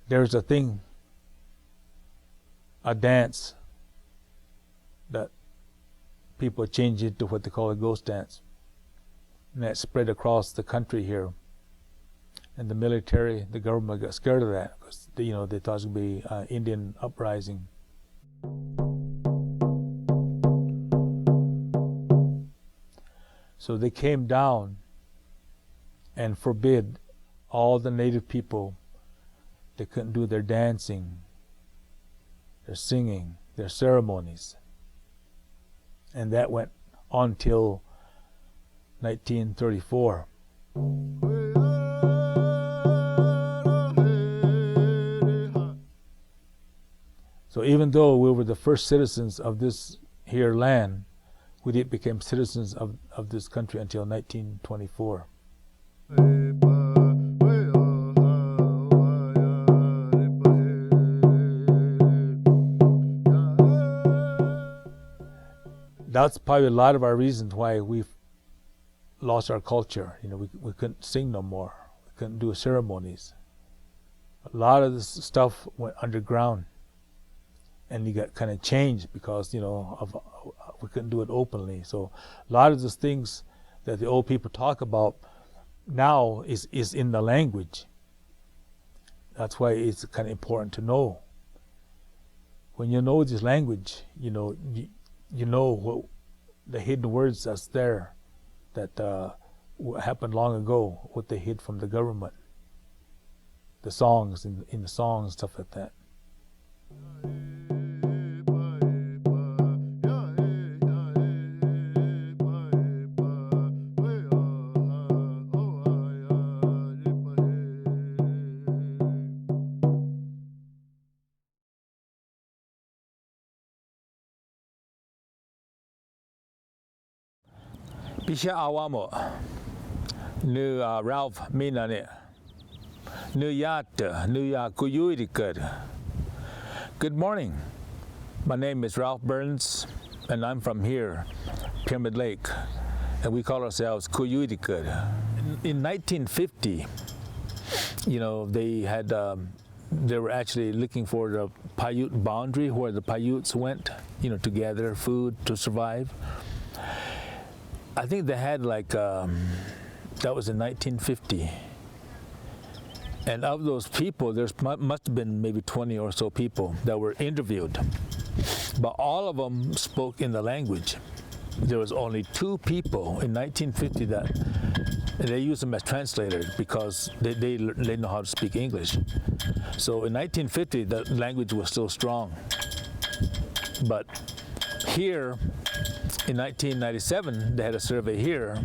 there's a thing, a dance that people change it to what they call a ghost dance, and that spread across the country here. And the military, the government got scared of that because they thought it was going to be Indian uprising. So they came down and forbid all the native people. They couldn't do their dancing, their singing, their ceremonies. And that went on till 1934. So even though we were the first citizens of this here land, we didn't become citizens of this country until 1924. That's probably a lot of our reasons why we've lost our culture. We couldn't sing no more. We couldn't do ceremonies. A lot of this stuff went underground, and you got kind of changed because we couldn't do it openly. So a lot of those things that the old people talk about now is in the language. That's why it's kind of important to know. When you know this language, you know what the hidden words that's there that happened long ago, what they hid from the government, the songs in the songs, stuff like that. Pisha awamo nu Ralph Minane nu yata nu ya kuyuidikud. Good morning. My name is Ralph Burns, and I'm from here, Pyramid Lake, and we call ourselves Kuyuidikud. In 1950, they were actually looking for the Paiute boundary where the Paiutes went, to gather food to survive. I think they had that was in 1950. And of those people, there must have been maybe 20 or so people that were interviewed. But all of them spoke in the language. There was only 2 people in 1950 that they used them as translators because they know how to speak English. So in 1950, the language was still strong. But here, in 1997, they had a survey here,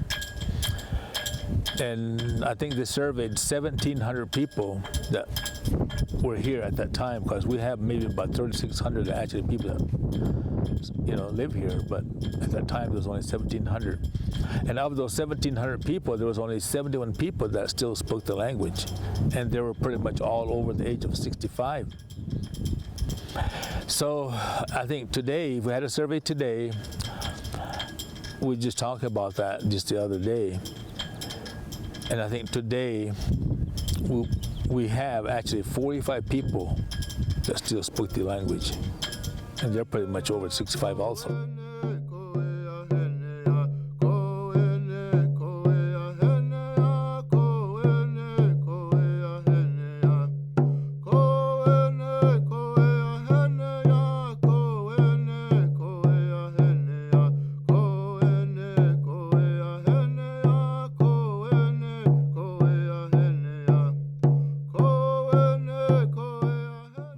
and I think they surveyed 1,700 people that were here at that time, because we have maybe about 3,600 actually people that live here, but at that time there was only 1,700. And of those 1,700 people, there was only 71 people that still spoke the language, and they were pretty much all over the age of 65. So I think today, if we had a survey today, we just talked about that just the other day, and I think today we have actually 45 people that still speak the language, and they're pretty much over 65 also.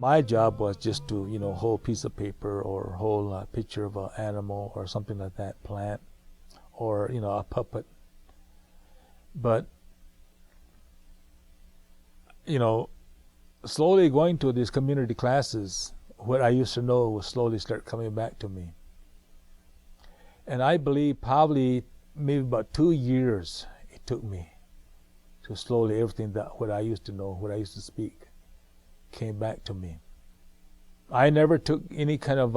My job was just to, hold a piece of paper or hold a picture of an animal or something like that, plant, or, a puppet. But, slowly going to these community classes, what I used to know would slowly start coming back to me. And I believe probably maybe about 2 years it took me to slowly everything what I used to know, what I used to speak, came back to me. I never took any kind of,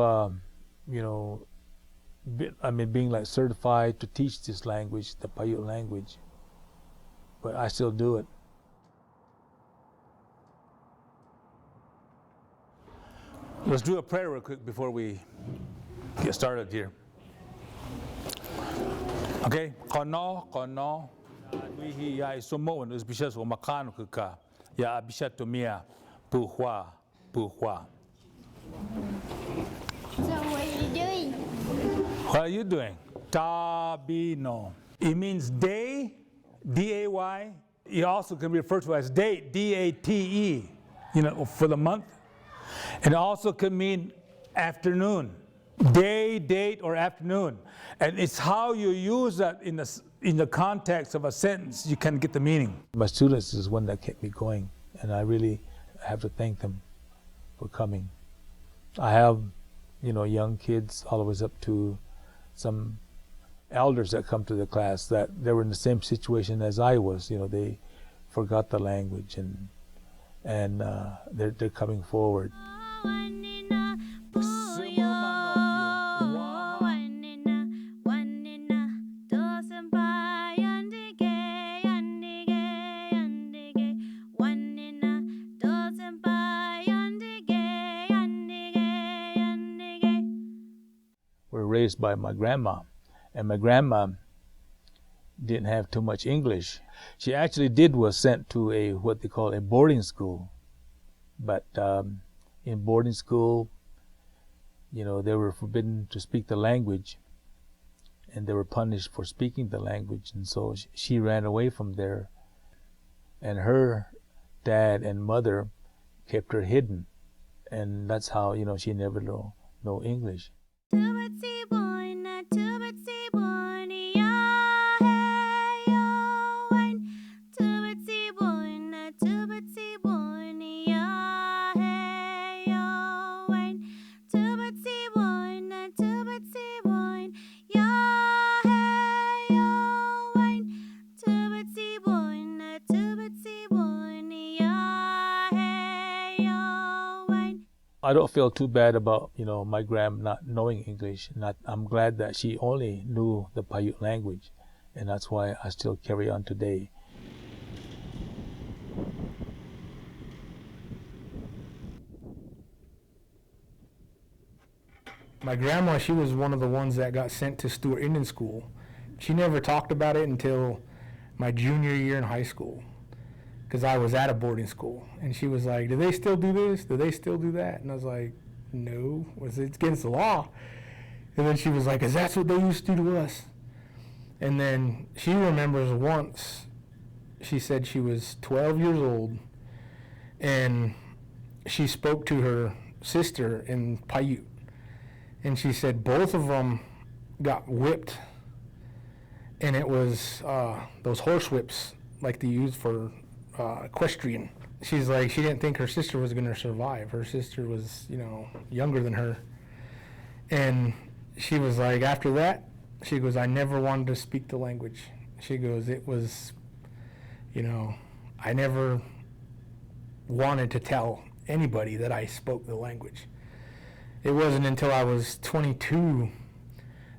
being like certified to teach this language, the Paiute language, but I still do it. Let's do a prayer real quick before we get started here. Okay, kono nuihi ya Sumoowakwatu is bisha so makano kuka ya bisha tumia puhwa. So what are you doing? What are you doing? Tabino. It means day, D-A-Y. It also can be referred to as date, D-A-T-E, for the month. And it also can mean afternoon, day, date, or afternoon. And it's how you use that in the context of a sentence, you can get the meaning. My students is one that kept me going, and I really have to thank them for coming. I have, young kids all the way up to some elders that come to the class that they were in the same situation as I was. They forgot the language and they're coming forward. We're raised by my grandma, and my grandma didn't have too much English. She actually was sent to what they call a boarding school. But in boarding school, they were forbidden to speak the language, and they were punished for speaking the language. And so she ran away from there, and her dad and mother kept her hidden, and that's how she never know English. I don't feel too bad about my grandma not knowing English. I'm glad that she only knew the Paiute language, and that's why I still carry on today. My grandma, she was one of the ones that got sent to Stewart Indian School. She never talked about it until my junior year in high school, because I was at a boarding school. And she was like, do they still do this? Do they still do that? And I was like, no, it's against the law. And then she was like, 'cause that's what they used to do to us. And then she remembers once, she said she was 12 years old, and she spoke to her sister in Paiute. And she said both of them got whipped, and it was those horse whips like they use for equestrian. She's like, she didn't think her sister was going to survive. Her sister was, younger than her. And she was like, after that, she goes, I never wanted to speak the language. She goes, it was, I never wanted to tell anybody that I spoke the language. It wasn't until I was 22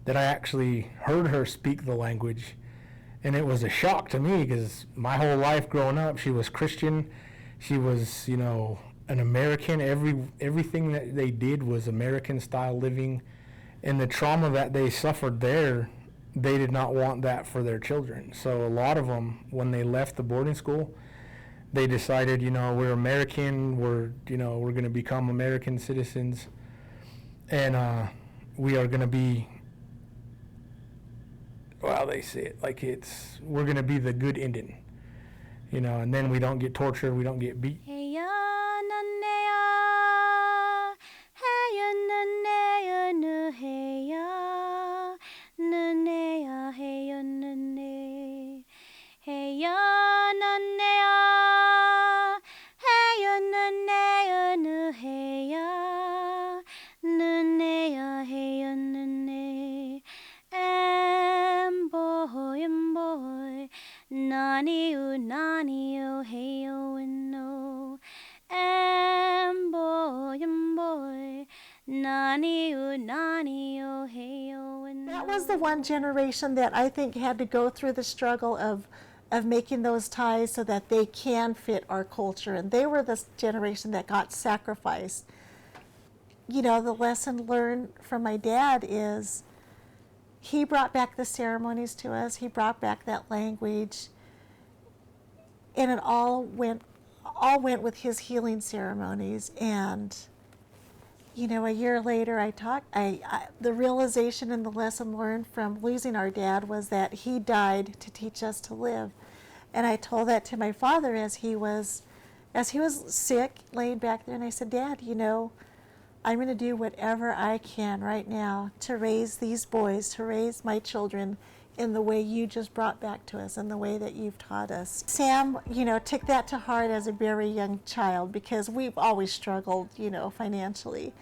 that I actually heard her speak the language. And it was a shock to me, because my whole life growing up, she was Christian. She was, an American. Everything that they did was American-style living. And the trauma that they suffered there, they did not want that for their children. So a lot of them, when they left the boarding school, they decided, we're American. We're going to become American citizens. And we are going to be, well, they say it like we're going to be the good Indian, and then we don't get tortured, we don't get beat. That was the one generation that I think had to go through the struggle of making those ties so that they can fit our culture. And they were the generation that got sacrificed. you know, the lesson learned from my dad is he brought back the ceremonies to us. He brought back that language, and it all went with his healing ceremonies. And you know, a year later, the realization and the lesson learned from losing our dad was that he died to teach us to live. And I told that to my father as he was sick, laying back there, and I said, Dad, you know, I'm going to do whatever I can right now to raise these boys, to raise my children in the way you just brought back to us, in the way that you've taught us. Sam, you know, took that to heart as a very young child because we've always struggled, you know, financially.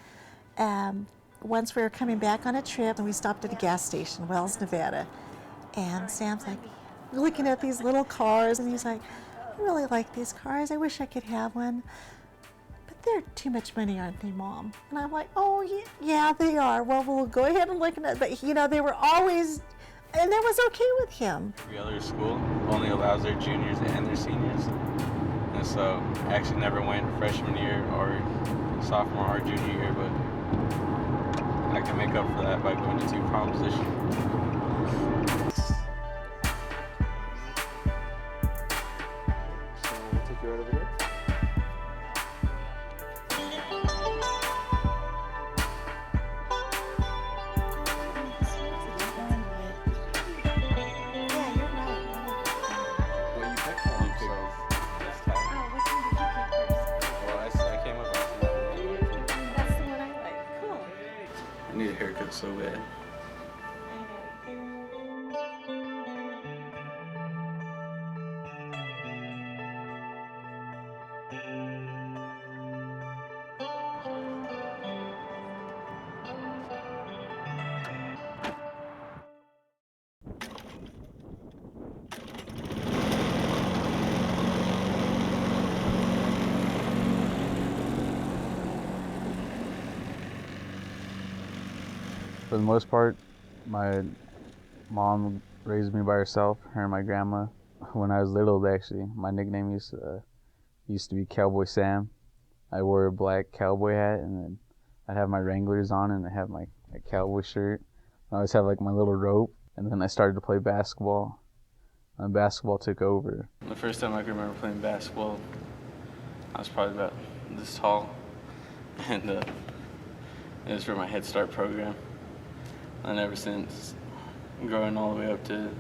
Once we were coming back on a trip and we stopped at a gas station, Wells, Nevada, and Sam's like looking at these little cars and he's like, I really like these cars. I wish I could have one. But they're too much money, aren't they, Mom? And I'm like, oh, yeah, they are. Well, we'll go ahead and look at it. But, you know, they were always, and that was okay with him. Every other school only allows their juniors and their seniors. And so I actually never went freshman year or sophomore or junior year, but I can make up for that by going to 2 proms this year. Take you right over here. Well, you picked one, so That's tight. Oh, which one did you pick first? Well, I came up with that. That's the one I like. Cool. I need a haircut so bad. For the most part, my mom raised me by herself, her and my grandma. When I was little, my nickname used to be Cowboy Sam. I wore a black cowboy hat, and then I'd have my Wranglers on, and I had my cowboy shirt. I always had like my little rope, and then I started to play basketball, and basketball took over. The first time I can remember playing basketball, I was probably about this tall, and it was for my Head Start program. And ever since, growing all the way up to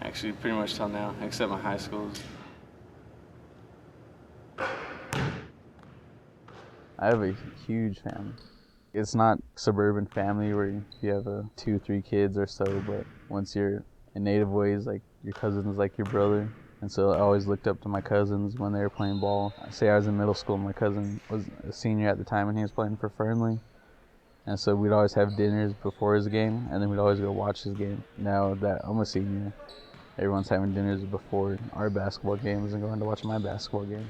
actually pretty much till now, except my high schools. I have a huge family. It's not suburban family where you have 2-3 kids or so, but once you're in native ways, like your cousin is like your brother. And so I always looked up to my cousins when they were playing ball. Say I was in middle school, my cousin was a senior at the time and he was playing for Fernley. And so we'd always have dinners before his game, and then we'd always go watch his game. Now that I'm a senior, everyone's having dinners before our basketball games and going to watch my basketball game.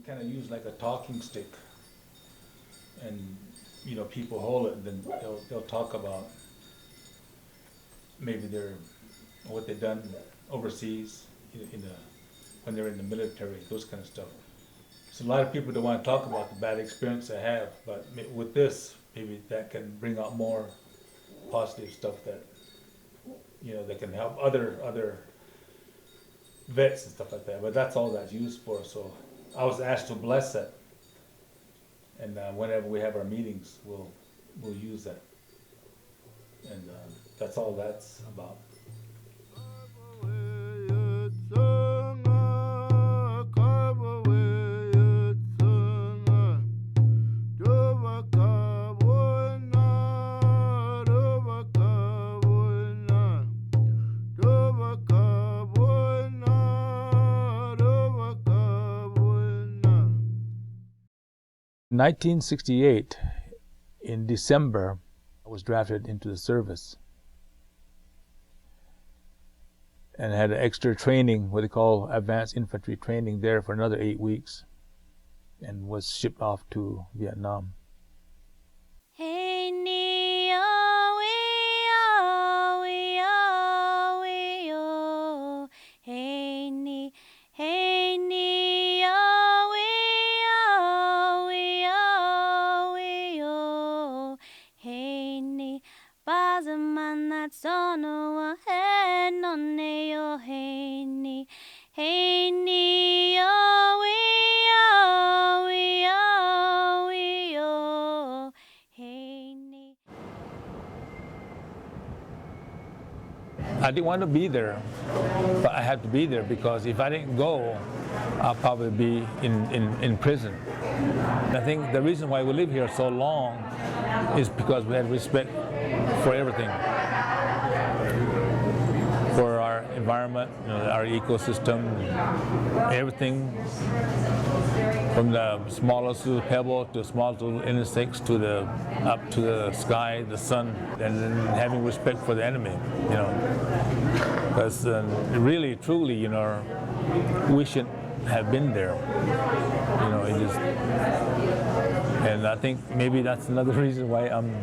Kind of use like a talking stick, and you know, people hold it, and then they'll talk about maybe what they've done overseas when they're in the military, those kind of stuff. So a lot of people don't want to talk about the bad experience they have, but with this, maybe that can bring out more positive stuff that that can help other vets and stuff like that. But that's all that's used for. So I was asked to bless it, and whenever we have our meetings, we'll use that, and that's all that's about. In 1968, In December, I was drafted into the service and had an extra training, what they call advanced infantry training there for another 8 weeks, and was shipped off to Vietnam. Hey, nee-oh, wee-oh, wee-oh, wee-oh. Hey, nee-oh, wee-oh, wee-oh, wee-oh. Hey, nee, bazaman that's on a head, no, nee-oh, hey, nee, oh, wee-oh, wee-oh, wee-oh. I didn't want to be there, but I had to be there because if I didn't go, I'll probably be in prison. I think the reason why we live here so long is because we had respect for everything. For our environment, our ecosystem, everything from the smallest little pebble to smallest little insects to up to the sky, the sun, and then having respect for the enemy, because really, truly, we shouldn't have been there, it just, and I think maybe that's another reason why I'm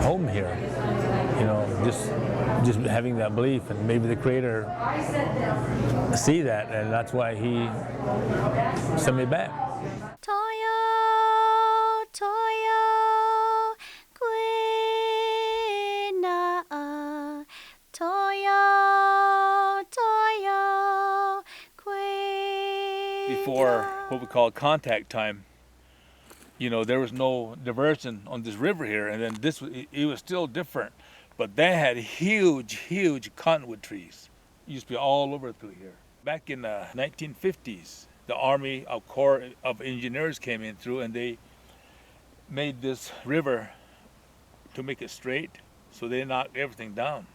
home here, just having that belief, and maybe the Creator see that, and that's why He sent me back. Toyo, toyo, quina, toyo, toyo, quina. Before what we call contact time, there was no diversion on this river here, and then it was still different. But they had huge cottonwood trees. It used to be all over through here. Back in the 1950s, the Army Corps of Engineers came in through, and they made this river to make it straight, so they knocked everything down.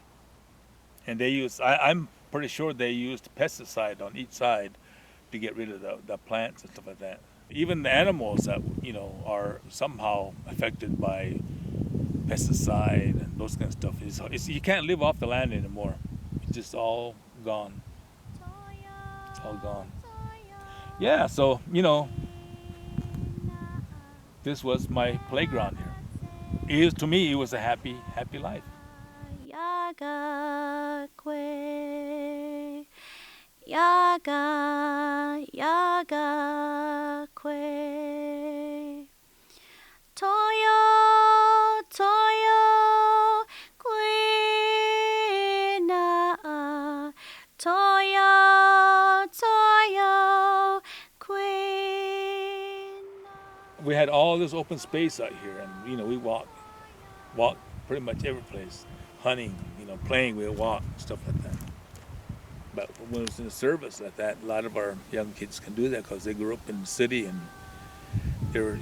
And they used, I'm pretty sure they used pesticide on each side to get rid of the plants and stuff like that. Even the animals that, are somehow affected by pesticide and those kind of stuff. You can't live off the land anymore. It's just all gone. It's all gone. Yeah, so, this was my playground here. To me, it was a happy life. Yaga kwe, yaga kwe. Toyo, toyo, quina, toyo, toyo, quina. We had all this open space out here, and we walked pretty much every place, hunting, playing, we walk, stuff like that. But when it was in the service like that, a lot of our young kids can do that because they grew up in the city and they were,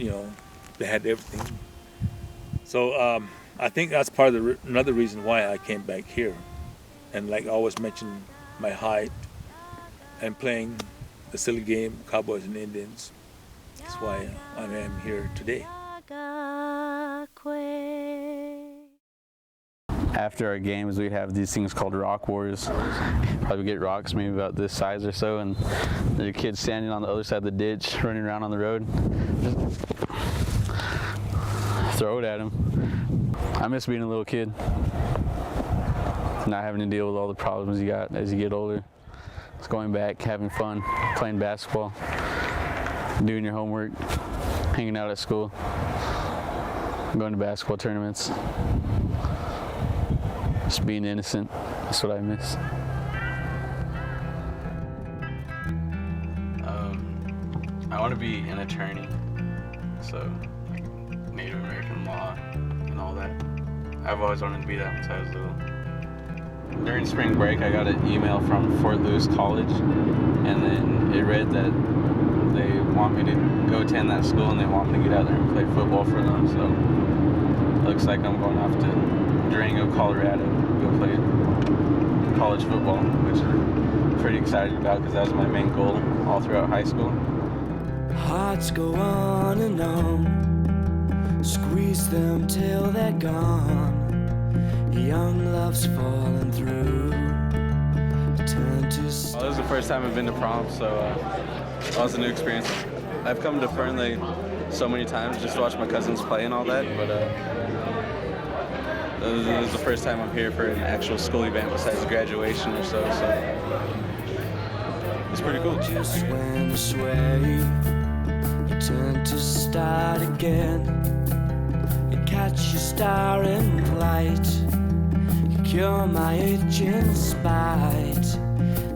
they had everything. So I think that's part of another reason why I came back here. And like I always mention my height and playing the silly game, Cowboys and Indians. That's why I am here today. After our games, we'd have these things called rock wars. Probably get rocks maybe about this size or so, and the kids standing on the other side of the ditch, running around on the road. Just throw it at them. I miss being a little kid, not having to deal with all the problems you got as you get older. It's going back, having fun, playing basketball, doing your homework, hanging out at school, going to basketball tournaments. Just being innocent, that's what I miss. I want to be an attorney, so like Native American law and all that. I've always wanted to be that since I was little. During spring break, I got an email from Fort Lewis College, and then it read that they want me to go attend that school and they want me to get out there and play football for them, so it looks like I'm going off to Durango, Colorado, go play college football, which I'm pretty excited about because that was my main goal all throughout high school. Hearts go on and on, Squeeze them till they're gone. Young love's falling through. Turn to This is the first time I've been to prom, so that was a new experience. I've come to Fernley so many times just to watch my cousins play and all that, but this is the first time I'm here for an actual school event besides graduation or so it's pretty cool. Just when you sway, you turn to start again. You catch your star in flight. You cure my itch in spite.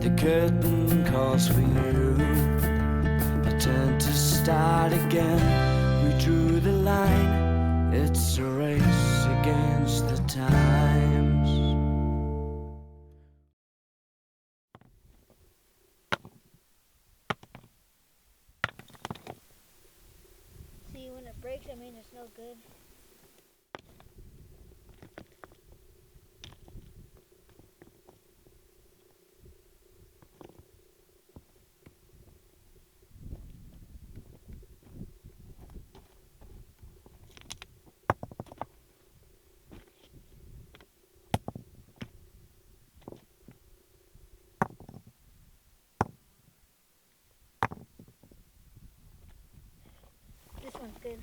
The curtain calls for you. I turn to start again. We drew the line. It's a race against the times. See, when it breaks, I mean it's no good. This one's good.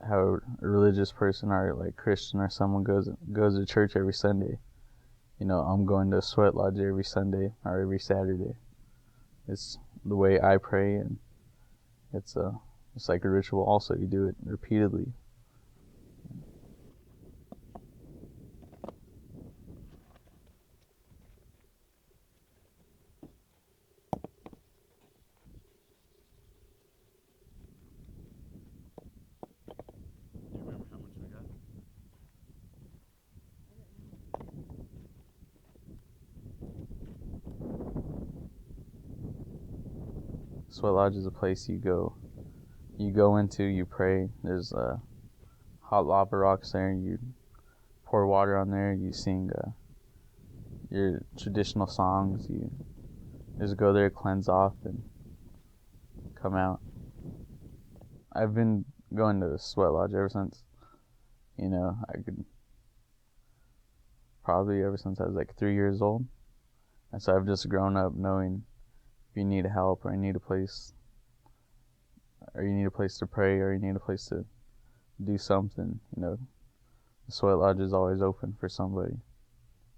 How a religious person or like Christian or someone goes to church every Sunday. You know, I'm going to a sweat lodge every Sunday or every Saturday. It's the way I pray, and it's like a ritual. Also, you do it repeatedly. Sweat lodge is a place you go into, you pray. There's hot lava rocks there. You pour water on there. You sing your traditional songs. You just go there, cleanse off, and come out. I've been going to the sweat lodge ever since, probably ever since I was like 3 years old. And so I've just grown up knowing if you need help, or you need a place to pray, or you need a place to do something, the sweat lodge is always open for someone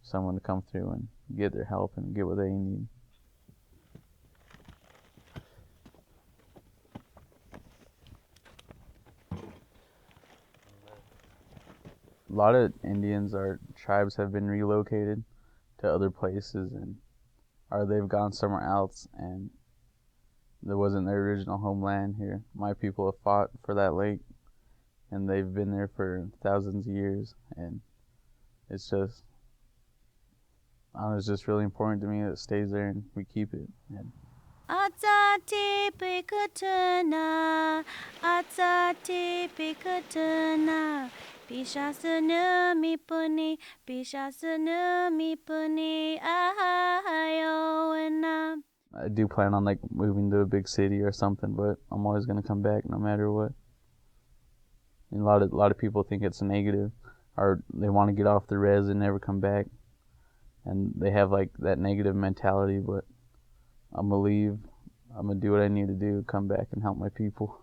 to come through and get their help and get what they need. A lot of Indians or tribes have been relocated to other places, or they've gone somewhere else, and there wasn't their original homeland here. My people have fought for that lake, and they've been there for thousands of years, and it's just really important to me that it stays there and we keep it. Atsati pikatana, atsati pikatana, pishasana mipuni, ahayowena. I do plan on moving to a big city or something, but I'm always gonna come back no matter what. And a lot of people think it's a negative, or they want to get off the res and never come back, and they have that negative mentality. But I'm gonna leave. I'm gonna do what I need to do, come back and help my people.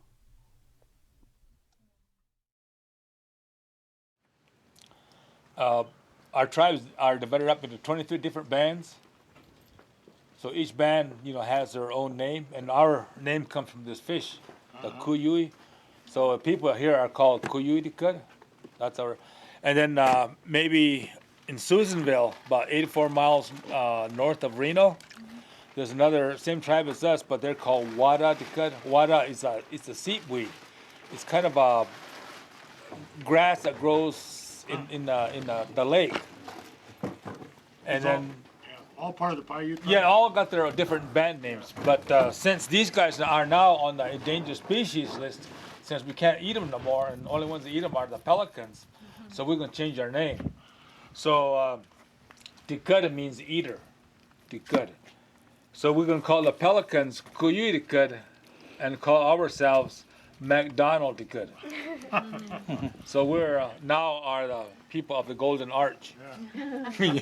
Our tribes are divided up into 23 different bands. So each band, has their own name, and our name comes from this fish, the kuyui. So people here are called kuyuidikud. That's our, and then maybe in Susanville, about 84 miles north of Reno, there's another same tribe as us, but they're called wada dikud. Wada is it's a seepweed. It's kind of a grass that grows in the lake, and then. All part of the Paiute tribe? Yeah, all got their different band names, but since these guys are now on the endangered species list, since we can't eat them no more, and the only ones that eat them are the pelicans, so we're gonna change our name. So Tikud means eater. Tikud. So we're gonna call the pelicans Kuyutikud and call ourselves McDonald Tikud. So we're now are the people of the Golden Arch. Yeah.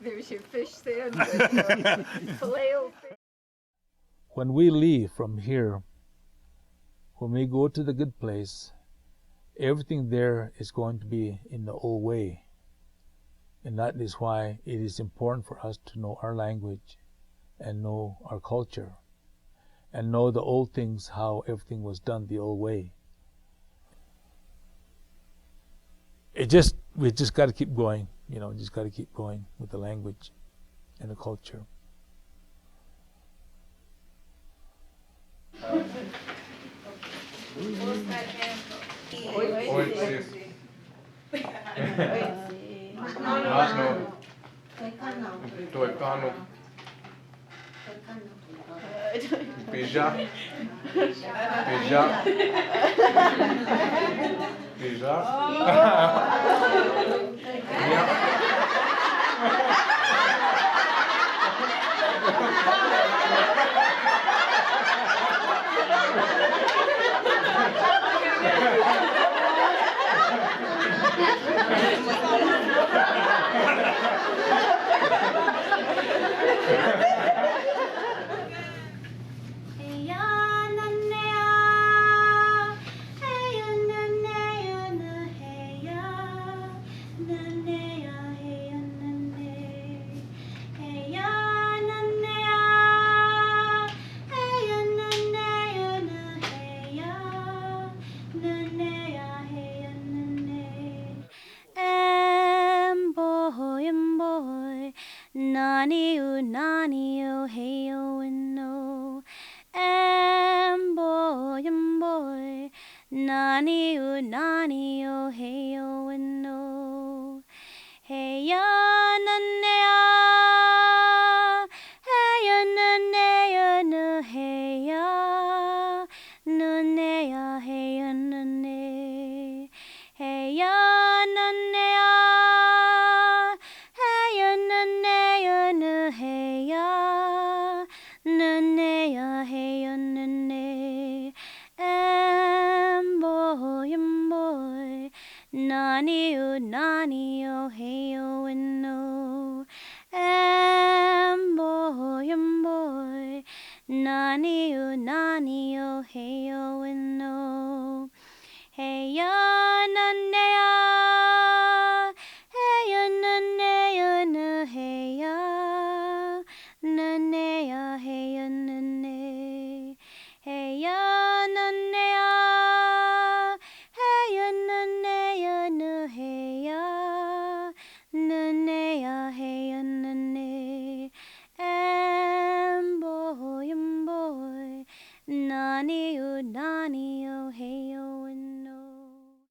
There's your fish sandwich. Filet-O-Fish. When we leave from here, when we go to the good place, everything there is going to be in the old way. And that is why it is important for us to know our language and know our culture and know the old things, how everything was done the old way. We just got to keep going, just got to keep going with the language and the culture. Nani oh hey oh and no, and boy, nani oh hey oh and no, hey ya nane ya, hey ya nane ya no hey ya, nane ya hey ya nane, hey ya nane ya. Hey ya, nane ya, hey ya, nane, and boy, nani oh, hey oh, and no, and boy, nani oh, hey oh, and no, hey ya, nane ya, hey ya, nane ya, no, hey ya. Nane ya, hey ya, nane, hey ya, nane ya, hey ya, nane ya, no, hey ya, nane ya, hey ya, nane, and boy, nani oh, hey oh.